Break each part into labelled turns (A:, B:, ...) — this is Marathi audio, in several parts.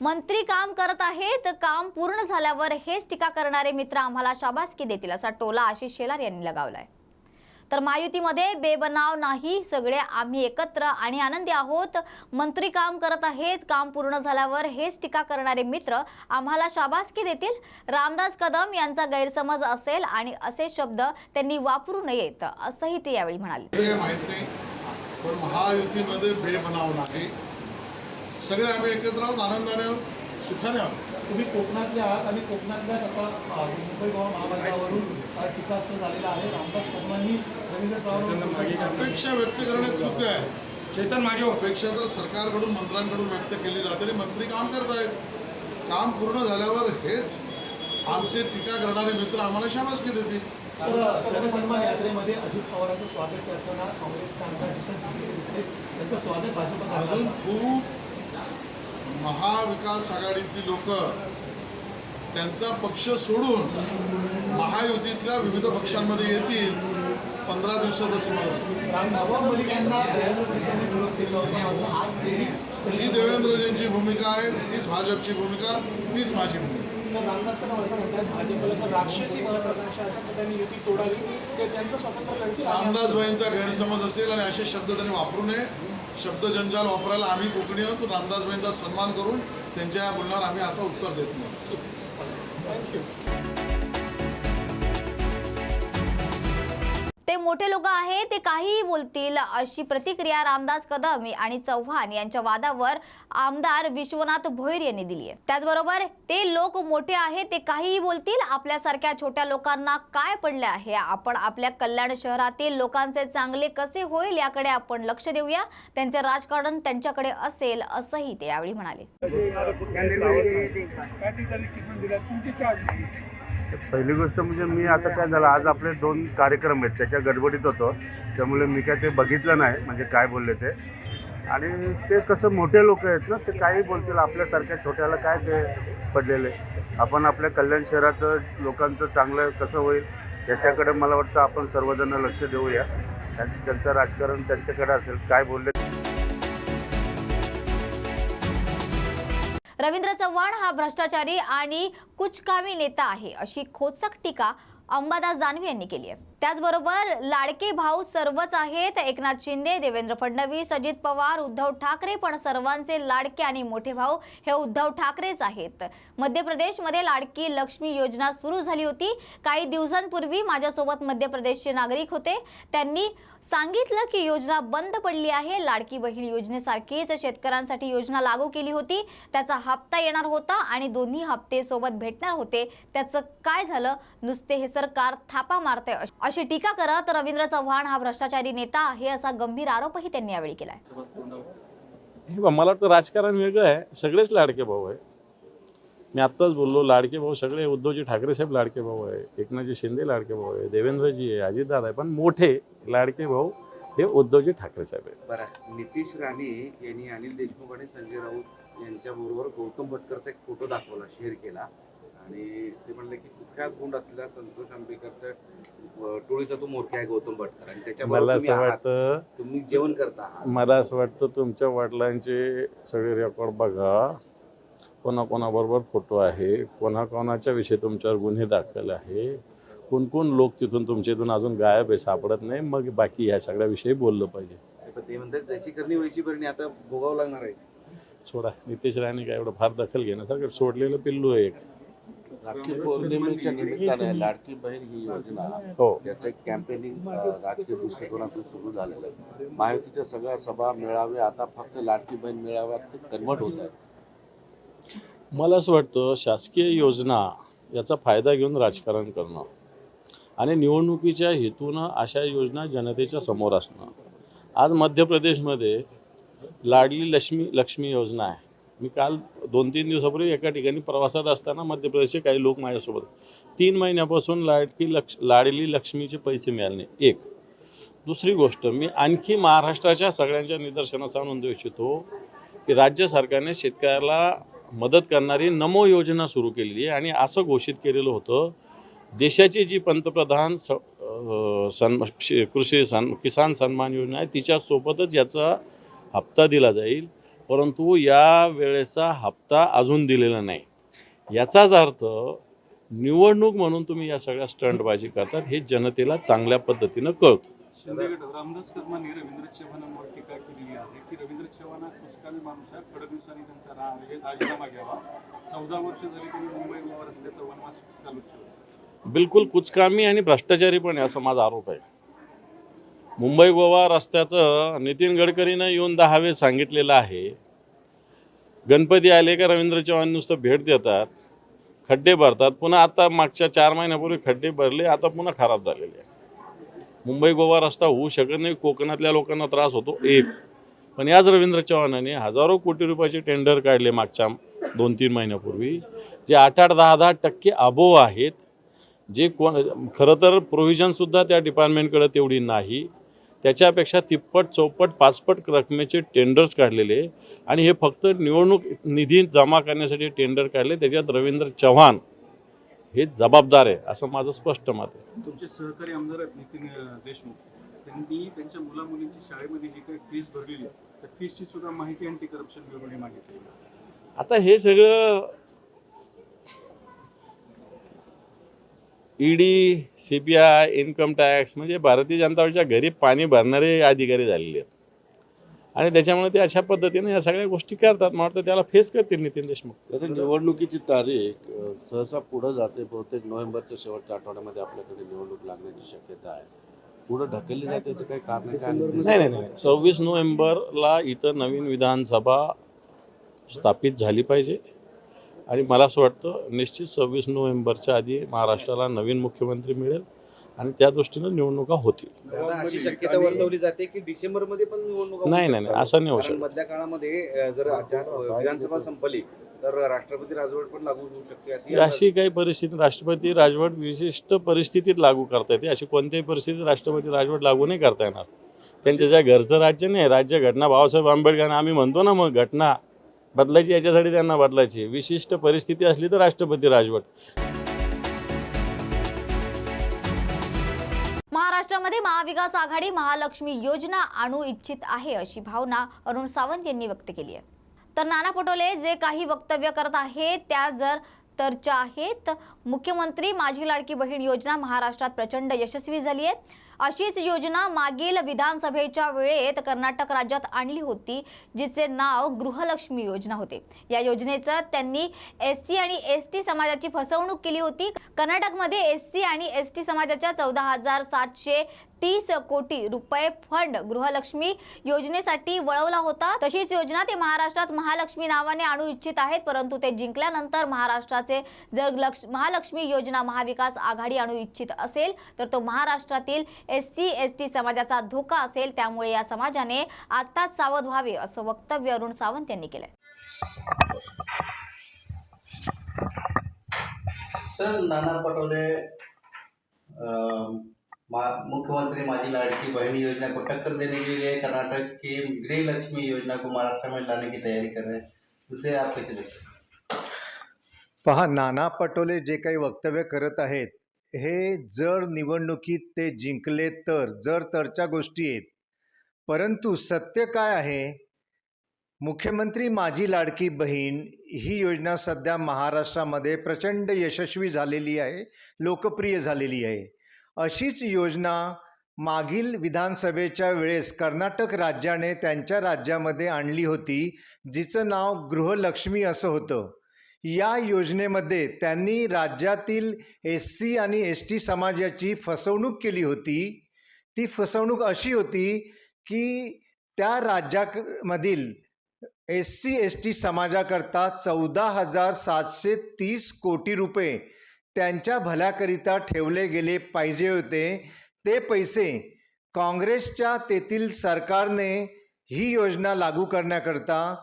A: मंत्री काम करत आहेत, काम पूर्ण झाल्यावर हेच टीका करणारे मित्र आम्हाला शाबासकी देतील असा टोला आशिष शेलार यांनी लगावलाय। तर महायुतीमध्ये बेबनाव नाही, सगळे आम्ही एकत्र आणि आनंदी आहोत। मंत्री काम करत आहेत, काम पूर्ण झाल्यावर हेच टीका करणारे मित्र आम्हाला शाबासकी देतील। रामदास कदम यांचा गैरसमज असेल आणि असे शब्द त्यांनी वापरू नयेत असंही ते यावेळी म्हणाले।
B: पण महायुतीमध्ये बेबनाव नाही, सगळे आम्ही एकत्र आहोत, आनंदाने आहोत, सुखाने आहोत।
C: तुम्ही कोकणातले आहात आणि कोकणातल्याच आता मुंबई गोवा महामार्गावरून टीकास्त्र झालेला आहे। रामदास कदमांनी रवींद्र चव्हाण
B: अपेक्षा व्यक्त करण्यात चूक आहे।
D: चेतन मागे
B: अपेक्षा तर सरकारकडून मंत्र्यांकडून व्यक्त केली जाते। मंत्री काम करतायत, काम पूर्ण झाल्यावर हेच आमचे टीका करणारे मित्र आम्हाला शाबासकी देतील।
C: जनसन्मान यात्रेमध्ये अजित पवारांचं स्वागत करताना काँग्रेसचे आमदार किशन सिंगे दिसले, त्यांचं स्वागत भाजपने
B: अजून खूप महाविकास आघाडीतली लोक त्यांचा पक्ष सोडून महायुतीतल्या विविध पक्षांमध्ये येतील। 15 दिवसातच
C: नवाब मलिक यांना देवेंद्र फडणवीसांनी विरोध केला होता, मात्र आज
B: ही देवेंद्रजींची भूमिका आहे, तीच भाजपची भूमिका, तीच माझी भूमिका।
D: रामदास कदम असं म्हणतात भाजपला राक्षसी बनवण्याची अशा पद्धतीने युती तोडावी, ते त्यांचं स्वतंत्र लढती।
B: रामदासबाईंचा गैरसमज असेल आणि असे शब्द त्यांनी वापरू नये। शब्द जंजाल वापरायला आम्ही कोकणी आहोत, रामदासबाईंचा सन्मान करून त्यांच्या या बोलण्यावर आम्ही आता उत्तर देत नाही।
A: ते मोठे लोक आहेत, ते काहीही बोलतील अशी प्रतिक्रिया रामदास कदम आणि चव्हाण यांच्या वादावर आमदार विश्वनाथ भोईर यांनी दिली आहे। त्याचबरोबर ते लोक मोठे आहेत, ते काहीही बोलतील, आपल्यासारख्या छोट्या लोकांना काय पडले आहे, आपण आपल्या कल्याण शहरातील लोकांचे चांगले कसे होईल याकडे आपण लक्ष देऊया, त्यांचे राजकारण त्यांच्याकडे असेल असंही ते यावेळी म्हणाले।
E: पहिली गोष्ट म्हणजे मी आता काय झालं, आज आपले 2 कार्यक्रम आहेत, त्याच्या गडबडीत होतो, त्यामुळे मी काय ते बघितलं नाही म्हणजे काय बोलले ते। आणि ते कसं मोठे लोक आहेत ना, ते काही बोलतील, आपल्यासारख्या छोट्याला काय ते पडलेले। आपण आपल्या कल्याण शहराचं लोकांचं चांगलं कसं होईल याच्याकडे मला वाटतं आपण सर्वजण लक्ष देऊया। त्यांचं राजकारण त्यांच्याकडे असेल, काय बोलले।
A: रवींद्र चव्हाण हा भ्रष्टाचारी आणि कुचकामी नेता आहे अशी खोचक टीका अंबादास दानवे यांनी केली आहे। त्याचबरोबर लाडके भाऊ सर्वच आहेत, एकनाथ शिंदे, देवेंद्र फडणवीस, अजित पवार, उद्धव ठाकरे, पण सर्वांचे लाडके आणि मोठे भाऊ हे उद्धव ठाकरेच आहेत। मध्य प्रदेशमध्ये लाडकी लक्ष्मी योजना सुरू झाली होती। काही दिवसांपूर्वी माझ्यासोबत मध्य प्रदेशचे नागरिक होते, त्यांनी सांगितलं की योजना बंद पडली आहे। लाडकी बहीण योजनेसारखीच शेतकऱ्यांसाठी योजना लागू केली होती, त्याचा हप्ता येणार होता आणि दोन्ही हप्ते सोबत भेटणार होते, त्याचं काय झालं? नुसते हे सरकार थापा मारते अशी टीका करत रवींद्र चव्हाण हा भ्रष्टाचारी नेता आहे असा गंभीर आरोपही त्यांनी यावेळी केलाय।
F: मला वाटतं राजकारण वेगळं आहे, सगळेच लाडके भाऊ आहे। मी आत्ताच बोललो, लाडके भाऊ सगळे उद्धवजी ठाकरे साहेब लाडके भाऊ आहे, एकनाथजी शिंदे लाडके भाऊ आहे, देवेंद्रजी आहे, अजितदादा आहे, पण मोठे लाडके भाऊ हे उद्धवजी ठाकरे साहेब आहेत।
G: बरं, नितीश राणे यांनी अनिल देशमुख आणि संजय राऊत यांच्याबरोबर गौतम भटकरचा एक फोटो दाखवला, शेअर केला आणि ते म्हणले की कुख्यात गुंड असलेला संतोष आंबेकरच्या टोळीचा तो मोठा आहे गौतम भटकर, आणि त्याच्याबरोबर
F: मला असं वाटतं
G: तुम्ही जेवण करता।
F: मला असं वाटतं तुमच्या वडिलांचे सगळे रेकॉर्ड बघा, कोणाकोणाबरोबर फोटो आहे, कोणाकोणाच्या विषयी तुमच्यावर गुन्हे दाखल आहे, कोण कोण लोक तिथून तुमच्या इथून अजून गायब आहे, सापडत नाही, मग बाकी ह्या सगळ्या विषयी बोललं पाहिजे।
G: ते म्हणतात जशी करणी वैशी करणी आता भोगावं लागणार आहे।
F: सोडा, नितीश राणे काय एवढं फार दखल घेण्यासारखं सोडलेलं पिल्लू आहे एक।
H: राखी पौर्णिमेच्या निमित्ताने लाडकी बहीण ही योजना,
F: हो,
H: त्याचं एक कॅम्पेनिंग राजकीय दृष्टिकोनातून सुरू झालेलं आहे। महायुतीच्या सगळ्या सभा मेळावे आता फक्त लाडकी बहीण मेळाव्यात कन्वर्ट होत आहेत।
F: मला असं वाटतं शासकीय योजना याचा फायदा घेऊन राजकारण करणं आणि निवडणुकीच्या हेतूनं अशा योजना जनतेच्या समोर असणं। आज मध्य प्रदेशमध्ये लाडली लक्ष्मी योजना आहे। मी काल 2-3 दिवसापूर्वी एका ठिकाणी प्रवासात असताना मध्य प्रदेशचे काही लोक माझ्यासोबत 3 महिन्यापासून लाडली लक्ष्मीचे पैसे मिळाले नाही। एक दुसरी गोष्ट, मी आणखी महाराष्ट्राच्या सगळ्यांच्या निदर्शनास आणून देऊ इच्छितो की राज्य सरकारने शेतकऱ्याला मदत करणारी नमो योजना सुरू केलेली आहे आणि असं घोषित केलेलं होतं, देशाची जी पंतप्रधान किसान सन्मान योजना आहे तिच्यासोबतच याचा हप्ता दिला जाईल। परंतु या वेळेचा हप्ता अजून दिलेला नाही. याचाच अर्थ निवडणूक म्हणून तुम्ही या सगळ्या स्टंटबाजी करतात हे जनतेला चांगल्या पद्धतीनं कळतं.
D: शिंदेगड रामदास कदमांनी रवींद्र चव्हाणांवर टीका केलेली आहे की रवींद्र चव्हाण हा कुचकामी माणूस आहे, फडणवीसांनी त्यांचा राजीनामा घ्यावा. 14 वर्ष झाली त्यांनी मुंबई गोवा रस्त्याचा वनवास चालू ठेवला.
F: बिलकुल कुचकामी आणि भ्रष्टाचारी पण आहे असं माझा आरोप आहे. मुंबई गोवा रस्त्याचं नितीन गडकरीनं येऊन 10 वेळेस सांगितलेलं आहे. गणपती आले का रवींद्र चव्हाण नुसतं भेट देतात, खड्डे भरतात, पुन्हा आता मागच्या 4 महिन्यापूर्वी खड्डे भरले, आता पुन्हा खराब झालेले आहे. मुंबई गोवा रस्ता होऊ शकत नाही, कोकणातल्या लोकांना त्रास होतो एक. पण याच रवींद्र चव्हाणांनी हजारो कोटी रुपयाचे टेंडर काढले मागच्या 2-3 महिन्यापूर्वी, जे 8-8, 10-10% अबोव आहेत, जे खरं तर प्रोव्हिजनसुद्धा त्या डिपार्टमेंटकडे तेवढी नाही. त्याच्यापेक्षा तिप्पट, चौपट, 5पट रकमेचे टेंडर्स काढलेले आणि हे फक्त निवडणूक निधी जमा करण्यासाठी टेंडर काढले. त्याच्यात रवींद्र चव्हाण हे जबाबदार आहे असं माझं स्पष्ट मत आहे.
D: तुमचे सहकारी आमदार आहेत नितीन देशमुख, त्यांनी त्यांच्या मुलामुलींची शाळेमध्ये जी काही फीस भरलेली आहे त्या फीसची सुद्धा माहिती अँटी करप्शन ब्युरोने मागितली.
F: आता हे सगळं ईडी, CBI, इन्कम टॅक्स म्हणजे भारतीय जनता पार्टीच्या घरी पाणी भरणारे अधिकारी झालेले आहेत आणि त्याच्यामुळे ते अशा पद्धतीने या सगळ्या गोष्टी करतात. मला वाटतं त्याला फेस करतील नितीन देशमुख.
H: आता निवडणुकीची तारीख सहसा पुढं जाते. बहुतेक नोव्हेंबरच्या शेवटच्या आठवड्यामध्ये आपल्याकडे निवडणूक लागण्याची शक्यता आहे. पुढं ढकलली जाते याचं काही कारण आहे?
F: नाही. 26 नोव्हेंबरला इथं नवीन विधानसभा स्थापित झाली पाहिजे आणि मला असं वाटतं निश्चित 26 नोव्हेंबरच्या आधी महाराष्ट्राला नवीन मुख्यमंत्री मिळेल आणि त्या दृष्टीनं निवडणुका होतील.
G: दादा, अशी शक्यता वर्तवली जाते की डिसेंबरमध्ये पण निवडणुका
F: नाही, असं नाही होऊ
G: कारण
F: शकत.
G: मधल्या काळामध्ये जर विधानसभा संपली तर राष्ट्रपती राजवट पण लागू होऊ शकते
F: अशी काही परिस्थिती राष्ट्रपती राजवट विशिष्ट परिस्थितीत लागू करता येते. अशी कोणत्याही परिस्थितीत राष्ट्रपती राजवट लागू नाही करता येणार. त्यांच्या ज्या घरचं राज्य नाही, राज्य घटना बाबासाहेब आंबेडकर आम्ही म्हणतो ना, मग घटना बदलायची याच्यासाठी त्यांना बदलायची. विशिष्ट परिस्थिती असली तर राष्ट्रपती राजवट.
A: महाराष्ट्रामध्ये महाविकास आघाडी महालक्ष्मी योजना आणू इच्छित आहे अशी भावना अरुण सावंत यांनी व्यक्त केली आहे. तर नाना पटोले जे काही वक्तव्य करत आहेत त्या जर तरच्या आहेत. मुख्यमंत्री माझी लाडकी बहीण योजना महाराष्ट्रात प्रचंड यशस्वी झाली आहे. अशीच योजना मागील विधानसभेच्या वेळेत कर्नाटक राज्यात आणली होती, जिचे नाव गृहलक्ष्मी योजना होते. या योजनेचं त्यांनी SC आणि ST समाजाची फसवणूक केली होती. कर्नाटकमध्ये SC आणि ST समाजाच्या 14,730 कोटी रुपये फंड गृहलक्ष्मी योजनेसाठी वळवला होता. तशीच योजना ते महाराष्ट्रात महालक्ष्मी नावाने आणू इच्छित आहेत. परंतु ते जिंकल्यानंतर महाराष्ट्राचे जर महालक्ष्मी योजना महाविकास आघाडी आणू इच्छित असेल तर तो महाराष्ट्रातील SC ST समाजाचा धोका असेल. त्यामुळे या समाजाने आताच सावध व्हावे असं वक्तव्य अरुण सावंत यांनी केलंय.
I: सर, नाना पटोले मुख्यमंत्री माझी लाड़की बहन योजना को टक्कर देने के लिए कर्नाटक की गृह लक्ष्मी योजना को महाराष्ट्र में लाने की तैयारी कर रहे हैं, उसे आप कैसे देखते हैं?
C: पहा, नाना पटोले जे काही वक्तव्य करत आहेत हे जर निवडणुकीत ते जिंकले तर जर तरच्या गोष्टी आहेत. परंतु सत्य काय आहे, मुख्यमंत्री माझी लाडकी बहीण ही योजना सध्या महाराष्ट्रामध्ये प्रचंड यशस्वी झालेली आहे, लोकप्रिय झालेली आहे. अशीच योजना मागील विधानसभेच्या वेळेस कर्नाटक राज्याने त्यांच्या राज्यामध्ये आणली होती, जिचं नाव गृहलक्ष्मी असं होतं. या योजनेमध्ये त्यांनी राज्यातील SC आणि ST समाजाची फसवणूक केली होती. ती फसवणूक अशी होती की त्या राज्यामधील SC ST समाजाकरता 14,730 कोटी रुपये त्यांच्या भल्याकरिता ठेवले गेले पाहिजे होते. ते पैसे काँग्रेसच्या तेथील सरकारने ही योजना लागू करण्याकरता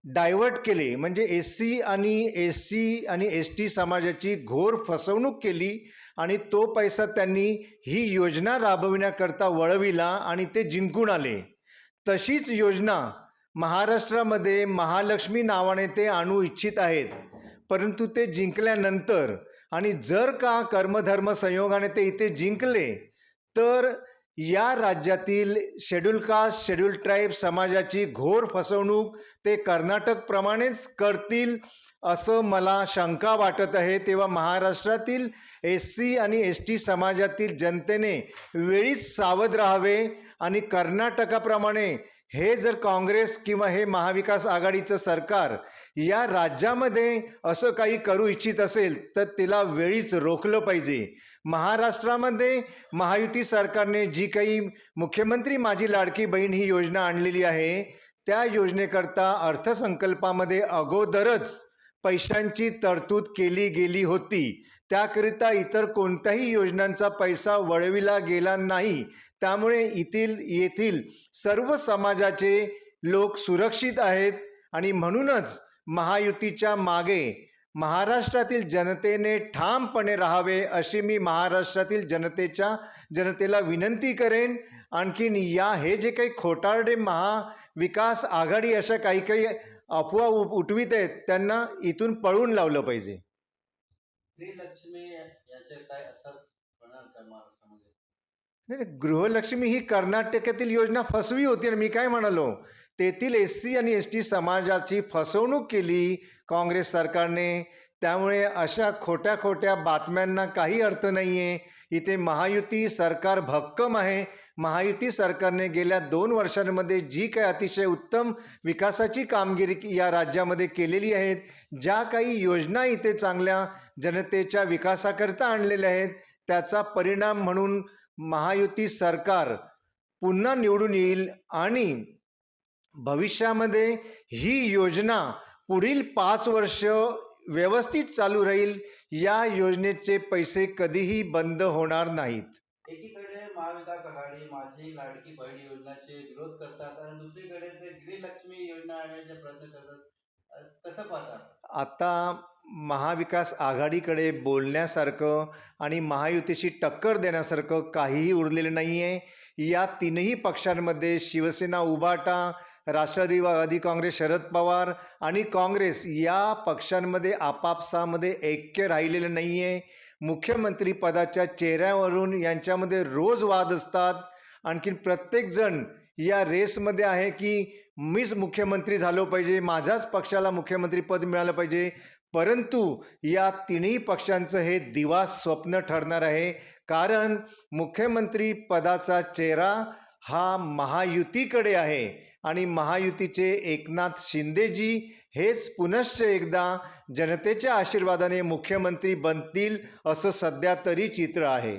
C: डायवर्ट केले. म्हणजे SC आणि SC आणि ST समाजाची घोर फसवणूक केली आणि तो पैसा त्यांनी ही योजना राबविण्याकरता वळविला आणि ते जिंकून आले. तशीच योजना महाराष्ट्रामध्ये महालक्ष्मी नावाने ते आणू इच्छित आहेत. परंतु ते जिंकल्यानंतर आणि जर का कर्मधर्म संयोगाने ते इथे जिंकले तर या राज्यातील शेड्यूल कास्ट शेड्यूल ट्राईब समाजाची घोर फसवणूक ते कर्नाटकप्रमाणेच करतील असं मला शंका वाटत आहे. तेव्हा महाराष्ट्रातील SC आणि ST समाजातील जनतेने वेळीच सावध राहावे आणि कर्नाटकाप्रमाणे हे जर काँग्रेस किंवा हे महाविकास आघाडीचं सरकार या राज्यामध्ये असं काही करू इच्छित असेल तर तिला वेळीच रोखलं पाहिजे. महाराष्ट्रामध्ये महायुती सरकारने जी काही मुख्यमंत्री माझी लाडकी बहीण ही योजना आणलेली आहे त्या योजनेकरता अर्थसंकल्पामध्ये अगोदरच पैशांची तरतूद केली गेली होती. त्याकरिता इतर कोणत्याही योजनांचा पैसा वळविला गेला नाही. त्यामुळे येथील सर्व समाजाचे लोक सुरक्षित आहेत आणि म्हणूनच महायुतीच्या मागे महाराष्ट्रातील जनतेने ठामपणे राहावे अशी मी महाराष्ट्रातील जनतेला विनंती करेन. आणखीन हे जे काही खोटारडे महाविकास आघाडी अशा काही अफवा उठवित आहेत त्यांना इथून पळून लावलं पाहिजे.
I: गृहलक्ष्मी याचे काय असर होणार का महाराष्ट्रामध्ये?
C: नाही, गृहलक्ष्मी ही कर्नाटकातील योजना फसवी होती आणि मी काय म्हणालो, तेथील SC आणि ST समाजाची फसवणूक केली काँग्रेस सरकारने. त्यामुळे अशा खोट्या खोट्या बातम्यांना काही अर्थ नाही आहे. इथे महायुती सरकार भक्कम आहे. महायुती सरकारने गेल्या 2 वर्षांमध्ये जी काही अतिशय उत्तम विकासाची कामगिरी या राज्यामध्ये केलेली आहेत, ज्या काही योजना इथे चांगल्या जनतेच्या विकासाकरता आणलेल्या आहेत, त्याचा परिणाम म्हणून महायुती सरकार पुन्हा निवडून येईल आणि भविष्यामध्ये ही योजना पुढील 5 वर्ष व्यवस्थित चालू राहील. या योजनेचे पैसे कधीही बंद होणार नाहीत.
I: एकीकडे महाविकास आघाडी माझी लाडकी बहीण योजनाचे विरोध करतात आणि दुसरीकडे ते गृहलक्ष्मी योजना आणण्याचे प्रयत्न करतात. कसं पाहतात?
C: आता महाविकास आघाडीकडे बोलण्यासारखं आणि महायुतीशी टक्कर देण्यासारखं काहीही उरलेलं नाही आहे. या तीनही पक्षांमध्ये शिवसेना, उबाटा, राष्ट्रवादी काँग्रेस, शरद पवार आणि काँग्रेस या पक्षांमध्ये आपापसामध्ये ऐक्य राहिलेलं नाही आहे. मुख्यमंत्री पदाच्या चेहऱ्यावरून यांच्यामध्ये रोज वाद असतात. आणखीन प्रत्येकजण या रेसमध्ये आहे की मीच मुख्यमंत्री झालो पाहिजे, माझ्याच पक्षाला मुख्यमंत्रीपद मिळालं पाहिजे. परंतु या तिन्ही पक्षांचं हे दिवा स्वप्न ठरणार आहे. कारण मुख्यमंत्री पदाचा चेहरा हा महायुतीकडे आहे आणि महायुतीचे एकनाथ शिंदेजी हेच पुनश्च एकदा जनतेच्या आशीर्वादाने मुख्यमंत्री बनतील असं सध्या तरी चित्र आहे.